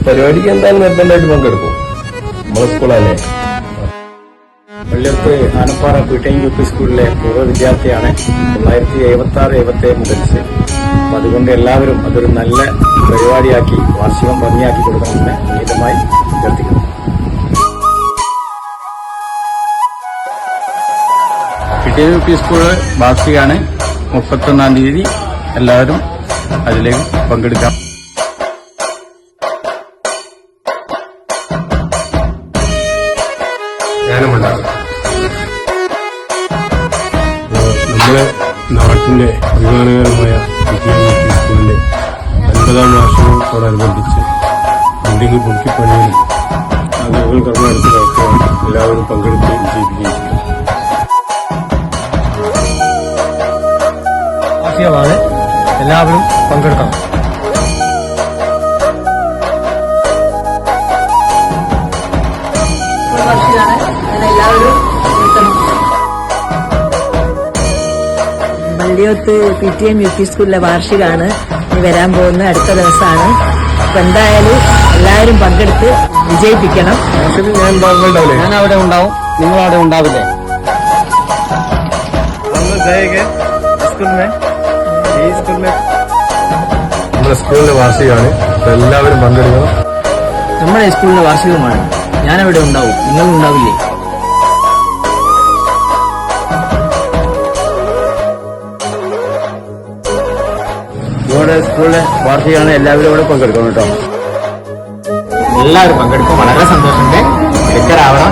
പരിപാടിക്ക് എന്തായാലും നിർബന്ധമായിട്ട് പങ്കെടുക്കും. നമ്മളെ സ്കൂളല്ലേ. വെള്ളിയത്ത് ആനപ്പാറ പി.ടി.എം. യു.പി. സ്കൂളിലെ പൂർവ്വ വിദ്യാർത്ഥിയാണ്. 1976-77 മുതൽച്ച്. അപ്പൊ അതുകൊണ്ട് എല്ലാവരും അതൊരു നല്ല പരിപാടിയാക്കി വാർഷികം ഭംഗിയാക്കി കൊടുക്കണമെന്ന് വിനീതമായി അഭ്യർത്ഥിക്കുന്നു. പി.ടി.എം. യു.പി. സ്കൂൾ വാർഷികമാണ്. 31-ാം തീയതി എല്ലാവരും അതിലേക്ക് പങ്കെടുക്കാം. ജ്ഞാനമുണ്ടാകും. നമ്മുടെ നാട്ടിലെ അഭിമാനകരമായ പി.ടി.എം. സ്കൂളിന്റെ 50-ാം വാർഷികത്തോടനുബന്ധിച്ച് ബിൽഡിംഗ് പുതുക്കിപ്പണിയിലും അതുകൾ കർമ്മടുത്തതൊക്കെ എല്ലാവരും പങ്കെടുക്കുകയും വിജയിപ്പിക്കുകയും ചെയ്തു. വാർഷികമാണ്, എല്ലാവരും പങ്കെടുക്കണം. വെള്ളിയോത്ത് പി.ടി.എം. യു.പി. സ്കൂളിലെ വാർഷികമാണ് വരാൻ പോകുന്ന അടുത്ത ദിവസമാണ്. അപ്പൊ എന്തായാലും എല്ലാവരും പങ്കെടുത്ത് വിജയിപ്പിക്കണം. ഞാൻ അവിടെ ഉണ്ടാവും, നിങ്ങൾ അവിടെ ഉണ്ടാവില്ലേ? നമ്മുടെ സ്കൂളിന്റെ വാർഷികമാണ്. എല്ലാവരും പങ്കെടുക്കണം. നമ്മുടെ സ്കൂളിന്റെ വാർഷികമാണ്. ഞാൻ അവിടെ ഉണ്ടാവും, നിങ്ങൾ ഉണ്ടാവില്ലേ? നിങ്ങളുടെ സ്കൂളിലെ വാർഷികമാണ്. എല്ലാവരും ഇവിടെ പങ്കെടുക്കണം കേട്ടോ. എല്ലാവരും പങ്കെടുക്കും. വളരെ സന്തോഷമുണ്ട്. മിടുക്കരാവണം.